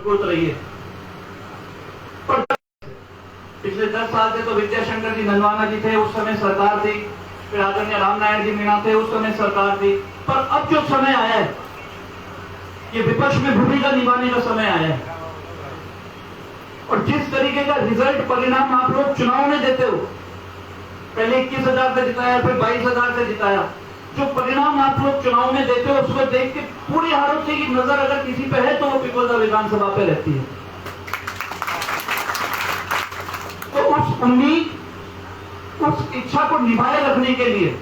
रही है। पर पिछले 10 साल से तो विद्याशंकर जी नंदवाना जी थे, उस समय सरकार थी, फिर आदरणीय रामनारायण जी मीणा थे, उस समय सरकार थी। पर अब जो समय आया है, ये विपक्ष में भूमिका निभाने का समय आया है। और जिस तरीके का रिजल्ट परिणाम आप लोग चुनाव में देते हो, पहले 21,000 से जिताया, फिर 22,000 से जिताया, जो परिणाम आप लोग चुनाव में देते हो उसको देख के पूरी हारों की नजर अगर किसी पे है तो वो पिपलदा विधानसभा पे रहती है। तो उस उम्मीद, उस इच्छा को निभाए रखने के लिए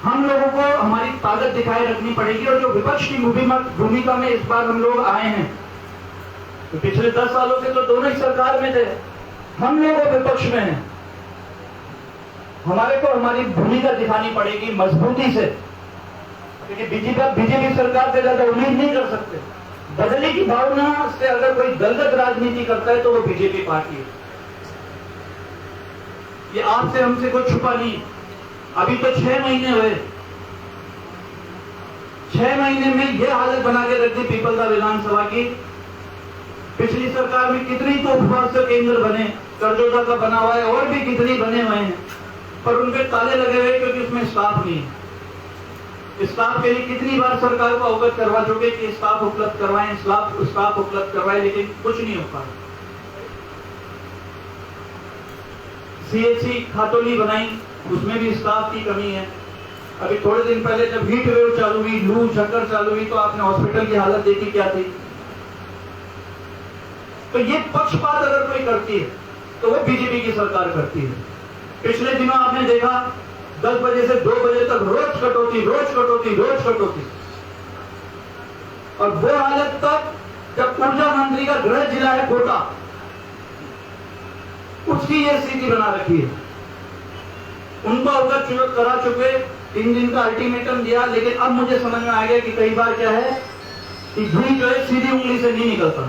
हम लोगों को हमारी ताकत दिखाए रखनी पड़ेगी। और जो विपक्ष की भूमिका में इस बार हम लोग आए हैं, तो पिछले 10 सालों से तो दोनों ही सरकार में थे, हम लोग विपक्ष में हैं, हमारे को हमारी भूमिका दिखानी पड़ेगी मजबूती से, क्योंकि बीजेपी सरकार से ज्यादा उम्मीद नहीं कर सकते। बदले की भावना से अगर कोई दलगत राजनीति करता है तो वो बीजेपी पार्टी है। ये आपसे हमसे कोई छुपा नहीं। अभी तो 6 महीने हुए, 6 महीने में ये हालत बना के रख दी पिपलदा विधानसभा की। पिछली सरकार में कितनी तो उपवास केंद्र बने, करजोदा का बना हुआ है, और भी कितनी बने हुए हैं, पर उनके ताले लगे हुए क्योंकि उसमें स्टाफ नहीं है। स्टाफ के लिए कितनी बार सरकार को अवगत करवा चुके कि स्टाफ उपलब्ध करवाएं, स्टाफ उपलब्ध करवाएं, लेकिन कुछ नहीं हो पा। सीएचसी खातोली बनाई, उसमें भी स्टाफ की कमी है। अभी थोड़े दिन पहले जब हीट वेव चालू हुई, लू चक्कर चालू हुई, तो आपने हॉस्पिटल की हालत देखी क्या थी। तो ये पक्षपात अगर कोई करती है तो वो बीजेपी की सरकार करती है। पिछले दिनों आपने देखा 10 बजे से 2 बजे तक रोज कटौती। और वो हालत तक जब ऊर्जा मंत्री का गृह जिला है कोटा, उसकी ये स्थिति बना रखी है। उनको अवगत करा चुके, 3 दिन का अल्टीमेटम दिया, लेकिन अब मुझे समझ में आ गया कि कई बार क्या है कि घी जो है सीधी उंगली से नहीं निकलता।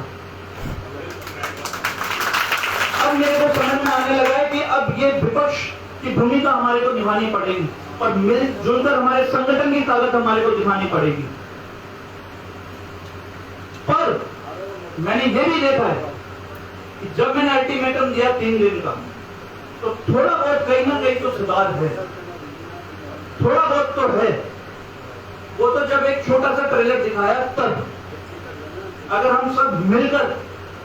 अब मेरे को समझ में आने लगा है कि अब ये विपक्ष की भूमिका हमारे को निभानी पड़ेगी और मिलजुल कर हमारे संगठन की ताकत हमारे को दिखानी पड़ेगी। पर मैंने ये भी देखा है कि जब मैंने अल्टीमेटम दिया 3 दिन का, तो थोड़ा बहुत कहीं ना कहीं तो सुधार है, थोड़ा बहुत तो है। वो तो जब एक छोटा सा ट्रेलर दिखाया तब, अगर हम सब मिलकर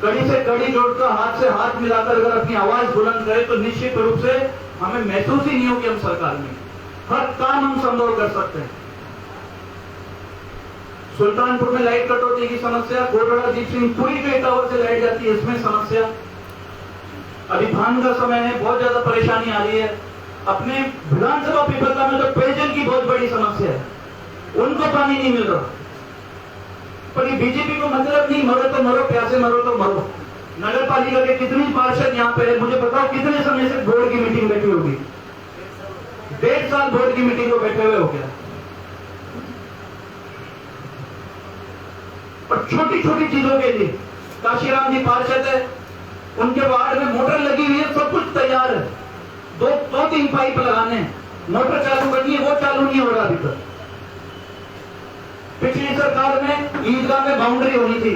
कड़ी से कड़ी जोड़कर, हाथ से हाथ मिलाकर अगर अपनी आवाज बुलंद करें तो निश्चित रूप से हमें महसूस ही नहीं हो कि हम सरकार में, हर काम हम संभव कर सकते हैं। सुल्तानपुर में लाइट कटौती की समस्या, कोटड़ा दीप सिंह पूरी जो टावर से लाइट जाती है इसमें समस्या। अभी धान का समय है, बहुत ज्यादा परेशानी आ रही है। अपने विधानसभा पिपलदा में तो पेयजल की बहुत बड़ी समस्या है, उनको पानी नहीं मिल रहा। पर ये बीजेपी को मतलब नहीं, मरो तो मरो, प्यासे मरो तो मरो। नगर पालिका के कितनी पार्षद यहाँ पे है, मुझे बताओ कितने समय से बोर्ड की मीटिंग बैठी होगी? 1.5 साल बोर्ड की मीटिंग को बैठे हुए हो गया। और छोटी छोटी चीजों के लिए काशीराम जी पार्षद है, उनके वार्ड में मोटर लगी हुई है, सब कुछ तैयार है, 2-3 पाइप लगाने हैं, मोटर चालू करनी है, वो चालू नहीं हो रहा अभी तक। पिछली सरकार में ईदगाह में बाउंड्री होनी थी,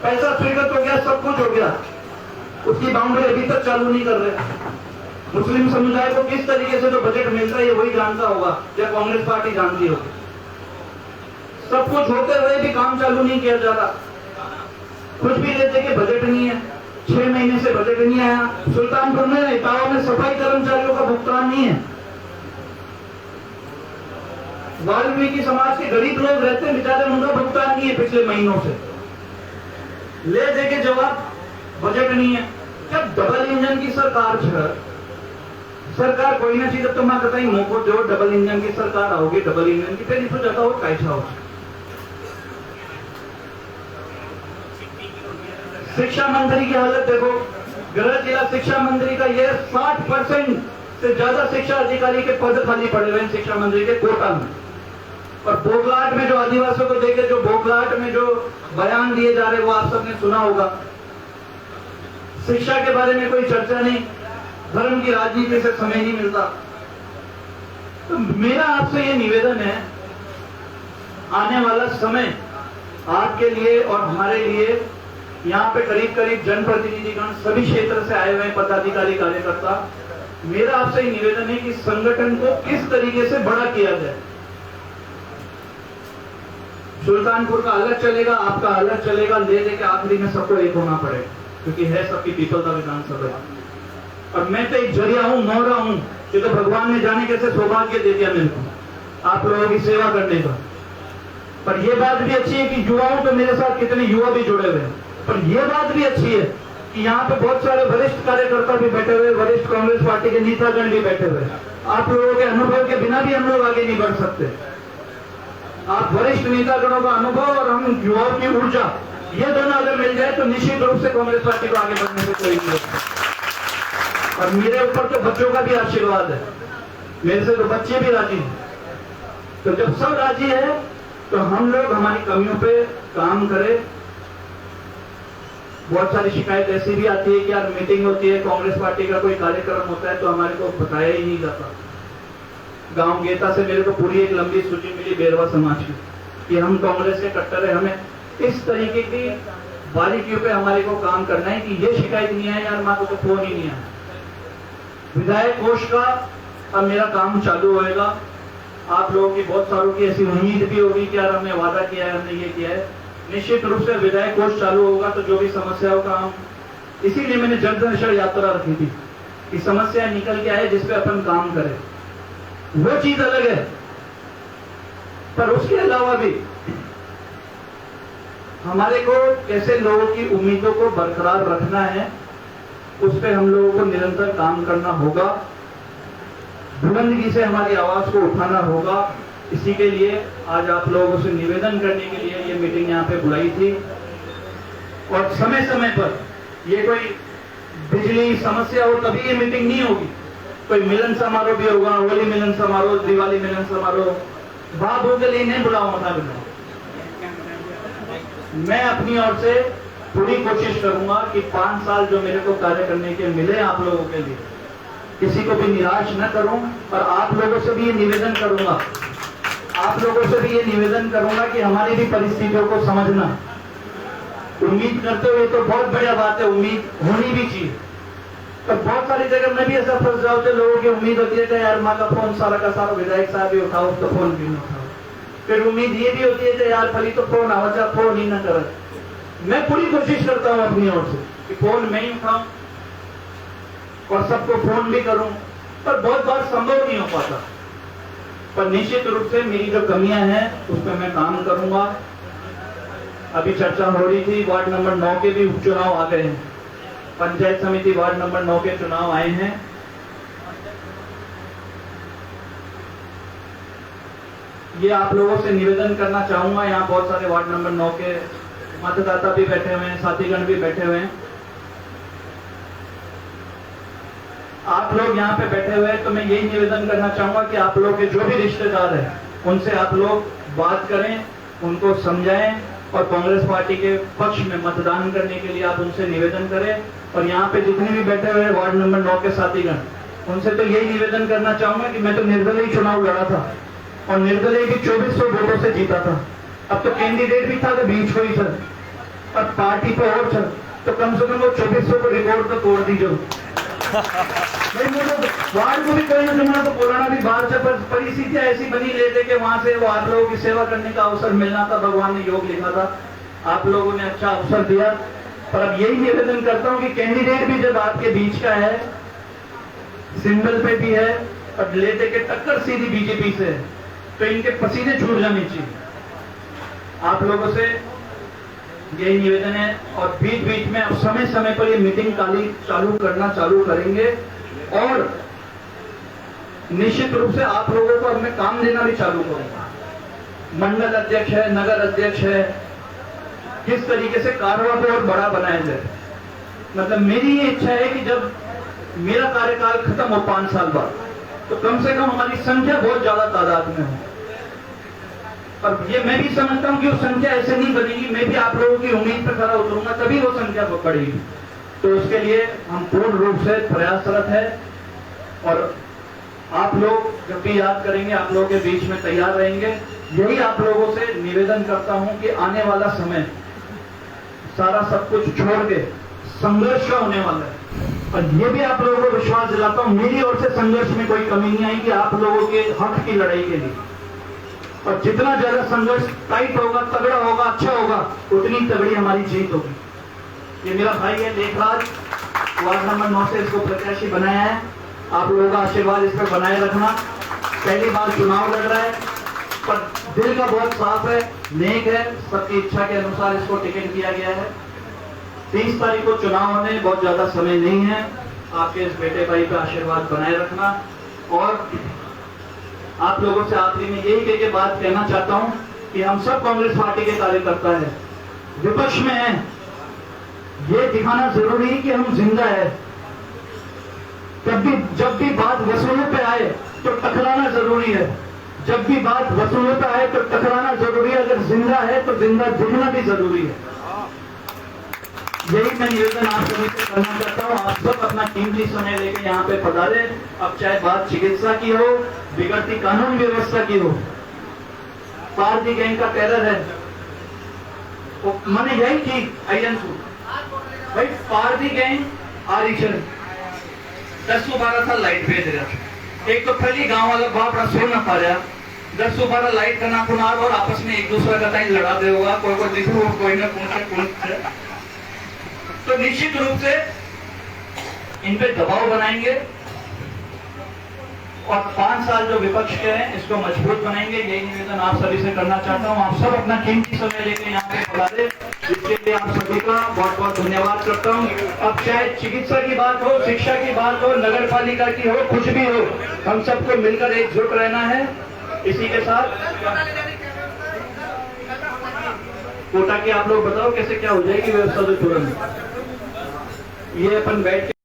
पैसा स्वीकृत हो गया, सब कुछ हो गया, उसकी बाउंड्री अभी तक चालू नहीं कर रहे। मुस्लिम समुदाय को किस तरीके से जो बजट मिलता है वही जानता होगा या कांग्रेस पार्टी जानती होगी। सब कुछ होते हुए भी काम चालू नहीं किया जा रहा। कुछ भी लेते कि बजट नहीं है, 6 महीने से बजट नहीं आया। सुल्तानपुर में इटावा में सफाई कर्मचारियों का भुगतान नहीं है। वाल्मीकि समाज के गरीब लोग रहते हैं बेचारे, उनका भुगतान नहीं है पिछले महीनों से। ले दे के जवाब बजट नहीं है। जब डबल इंजन की सरकार कोई ना चीज, तो मैं कहता हूं मोको जो डबल इंजन की सरकार आओगी, डबल इंजन की फिर इसको जाता हो कैसा हो। शिक्षा मंत्री की हालत देखो, गृह जिला शिक्षा मंत्री का ये 60% से ज्यादा शिक्षा अधिकारी के पद खाली पड़े हुए हैं शिक्षा मंत्री के कोटा में। और बोखलाहट में जो आदिवासियों को देखे, जो बोखलाहट में जो बयान दिए जा रहे वो आप सबने सुना होगा। शिक्षा के बारे में कोई चर्चा नहीं, धर्म की राजनीति से समय नहीं मिलता। तो मेरा आपसे ये निवेदन है, आने वाला समय आपके लिए और हमारे लिए यहाँ पे करीब करीब जनप्रतिनिधिगण सभी क्षेत्र से आए हुए हैं, पदाधिकारी कार्यकर्ता। मेरा आपसे ही निवेदन है कि संगठन को किस तरीके से बड़ा किया जाए। सुल्तानपुर का अलग चलेगा, आपका अलग चलेगा, ले लेके आखिरी में सबको एक होना पड़ेगा, क्योंकि है सबकी पीपल का विधानसभा। और मैं तो एक जरिया हूं, मोहरा हूं, कि तो भगवान ने जाने कैसे सौभाग्य दे दिया मेरे को आप लोगों की सेवा करने का। पर यह बात भी अच्छी है कि युवाओं तो मेरे साथ कितने युवा भी जुड़े हुए हैं। पर यह बात भी अच्छी है कि यहाँ पे बहुत सारे वरिष्ठ कार्यकर्ता भी बैठे हुए, वरिष्ठ कांग्रेस पार्टी के नेतागण भी बैठे हुए। आप लोगों के अनुभव के बिना भी हम लोग आगे नहीं बढ़ सकते। आप वरिष्ठ नेतागणों का अनुभव और हम युवाओं की ऊर्जा, ये दोनों अगर मिल जाए तो निश्चित रूप से कांग्रेस पार्टी को आगे बढ़ने से कोई नहीं रोकता। और मेरे ऊपर तो बच्चों का भी आशीर्वाद है, मेरे से तो बच्चे भी राजी हैं। तो जब सब राजी है तो हम लोग हमारी कमियों पे काम करें। बहुत सारी शिकायत ऐसी भी आती है कि यार मीटिंग होती है, कांग्रेस पार्टी का कोई कार्यक्रम होता है तो हमारे को बताया ही नहीं जाता। गांव गेता से मेरे को पूरी एक लंबी सूची मिली बेरवा समाज की कि हम कांग्रेस के कट्टर है, हमें इस तरीके की बारीकियों पे हमारे को काम करना है कि ये शिकायत नहीं है यार माँ को तो फोन ही नहीं आया। विधायक कोष का अब मेरा काम चालू होएगा। आप लोगों की बहुत सारों की ऐसी उम्मीद भी होगी कि यार हमने वादा किया है, हमने ये किया है। निश्चित रूप से विधायक कोष चालू होगा तो जो भी समस्याओं का हम, इसीलिए मैंने जन दर्शन यात्रा रखी थी कि समस्या निकल के आए जिसपे अपन काम करें, वो चीज अलग है। पर उसके अलावा भी हमारे को कैसे लोगों की उम्मीदों को बरकरार रखना है, उस पर हम लोगों को निरंतर काम करना होगा। बुलंदगी से हमारी आवाज को उठाना होगा। इसी के लिए आज आप लोगों से निवेदन करने के लिए ये मीटिंग यहाँ पे बुलाई थी। और समय समय पर ये कोई बिजली समस्या हो तभी ये मीटिंग नहीं होगी, कोई मिलन समारोह भी होगा, होली मिलन समारोह, दिवाली मिलन समारोह, बाबू के लिए नहीं बुलाऊंगा मैं। मैं अपनी ओर से पूरी कोशिश करूंगा कि 5 साल जो मेरे को कार्य करने के मिले आप लोगों के लिए, किसी को भी निराश न करूं। और आप लोगों से भी ये निवेदन करूंगा, आप लोगों से भी ये निवेदन करूंगा कि हमारी भी परिस्थितियों को समझना। उम्मीद करते हुए तो बहुत बढ़िया बात है, उम्मीद होनी भी चाहिए। तो बहुत सारी जगह मैं भी ऐसा फंस जाऊँ, लोगों की उम्मीद होती है कि यार माँ का फोन सारा का सारा विधायक साहब ही उठाओ, तो फोन भी नहीं उठाओ। फिर उम्मीद ये भी होती है कि यार फली तो फोन आवाजा फोन ही ना करे। मैं पूरी कोशिश करता हूँ अपनी ओर से कि फोन मैं ही उठाऊं और सबको फोन भी करूं, पर बहुत बार संभव नहीं हो पाता। पर निश्चित रूप से मेरी जो कमियां हैं उस पर मैं काम करूंगा। अभी चर्चा हो रही थी, वार्ड नंबर 9 के भी उपचुनाव आ गए हैं, पंचायत समिति वार्ड नंबर 9 के चुनाव आए हैं। ये आप लोगों से निवेदन करना चाहूंगा, यहाँ बहुत सारे वार्ड नंबर 9 के मतदाता भी बैठे हुए हैं, साथीगण भी बैठे हुए हैं। आप लोग यहाँ पे बैठे हुए हैं तो मैं यही निवेदन करना चाहूंगा कि आप लोग के जो भी रिश्तेदार हैं उनसे आप लोग बात करें, उनको समझाएं और कांग्रेस पार्टी के पक्ष में मतदान करने के लिए आप उनसे निवेदन करें। और यहाँ पे जितने भी बैठे हुए हैं वार्ड नंबर 9 के साथीगण, उनसे तो यही निवेदन करना चाहूंगा कि मैं तो निर्दलीय चुनाव लड़ा था और निर्दलीय भी 2400 वोटों से जीता था। अब तो कैंडिडेट भी था तो बीच को ही सर, और पार्टी पे और सर, तो कम से कम वो 2400 को रिकॉर्ड तो तोड़ दीजिए। भाई मुझे वार्ड को भी कोई ना तो पुराना भी बाहर से, पर परिस्थितियां ऐसी बनी लेते कि वहां से वो आप लोगों की सेवा करने का अवसर मिलना था, भगवान ने योग लिखा था, आप लोगों ने अच्छा अवसर दिया। पर अब यही निवेदन करता हूं कि कैंडिडेट भी जब आपके बीच का है, सिंबल पे भी है और लेते के टक्कर सीधी बीजेपी से, तो इनके पसीने छूट जाने चाहिए। आप लोगों से यही निवेदन है। और बीच बीच में अब समय समय पर ये मीटिंग चालू करेंगे और निश्चित रूप से आप लोगों को अब मैं काम देना भी चालू करूंगा। मंडल अध्यक्ष है, नगर अध्यक्ष है, किस तरीके से कारवा को और बड़ा बनाया जाए। मतलब मेरी ये इच्छा है कि जब मेरा कार्यकाल खत्म हो 5 साल बाद, तो कम से कम हमारी संख्या बहुत ज्यादा तादाद में हो। और ये मैं भी समझता हूं कि वो संख्या ऐसे नहीं बनेगी, मैं भी आप लोगों की उम्मीद पर खरा उतरूंगा तभी वो संख्या बढ़ेगी। तो उसके लिए हम पूर्ण रूप से प्रयासरत है और आप लोग जब भी याद करेंगे आप लोगों के बीच में तैयार रहेंगे। यही आप लोगों से निवेदन करता हूं कि आने वाला समय सारा सब कुछ छोड़ के संघर्ष का होने वाला है। और ये भी आप लोगों को विश्वास दिलाता हूं, मेरी ओर से संघर्ष में कोई कमी नहीं आएगी आप लोगों के हक की लड़ाई के लिए। और जितना ज्यादा संघर्ष टाइट होगा, तगड़ा होगा, अच्छा होगा, उतनी तगड़ी हमारी जीत होगी। ये मेरा भाई है लेखराज, वार्ड नंबर 9 से इसको प्रत्याशी बनाया है। आप लोगों का आशीर्वाद इस पर बनाए रखना। पहली बार चुनाव लड़ रहा है, पर दिल का बहुत साफ है, नेक है, सबकी इच्छा के अनुसार इसको टिकट दिया गया है। 30 तारीख को चुनाव होने, बहुत ज्यादा समय नहीं है। आपके इस बेटे भाई का आशीर्वाद बनाए रखना। और आप लोगों से आखिरी में यही कह के बात कहना चाहता हूं कि हम सब कांग्रेस पार्टी के कार्यकर्ता हैं, विपक्ष में हैं, ये दिखाना जरूरी है कि हम जिंदा है। जब भी बात वसूलों पे आए तो टकराना जरूरी है। जब भी बात वसूलों पे आए तो टकराना जरूरी है। अगर जिंदा है तो जिंदा दिखना भी जरूरी है। यही मैं निवेदन आप सभी से करना चाहता हूँ। आप सब अपना कीमती समय लेकर यहाँ पे पधारे। अब चाहे बात चिकित्सा की हो, बिगड़ती कानून व्यवस्था की हो, पारदी गैंग का टेरर है, तो मैंने यही की भाई पारदी गैंग आरिचन 10-12 साल लाइट भेज रहा। एक तो पहली गांव वाला बाप सो ना पा रहा, 10-12 लाइट का नाकुनार और आपस में एक दूसरे का टाइम लड़ा दे होगा, कोई कोई दिखो कोई ना कौन से। तो निश्चित रूप से इन पे दबाव बनाएंगे और 5 साल जो विपक्ष के हैं इसको मजबूत बनाएंगे। यही निवेदन आप सभी से करना चाहता हूं। आप सब अपना कीमती समय लेकर यहाँ पे पधारे, इसके लिए आप सभी का बहुत बहुत धन्यवाद करता हूं। अब चाहे चिकित्सा की बात हो, शिक्षा की बात हो, नगर पालिका की हो, कुछ भी हो, हम सबको मिलकर एकजुट रहना है। इसी के साथ कोटा की आप लोग बताओ कैसे क्या हो जाएगी व्यवस्था तो तुरंत ये अपन बैठ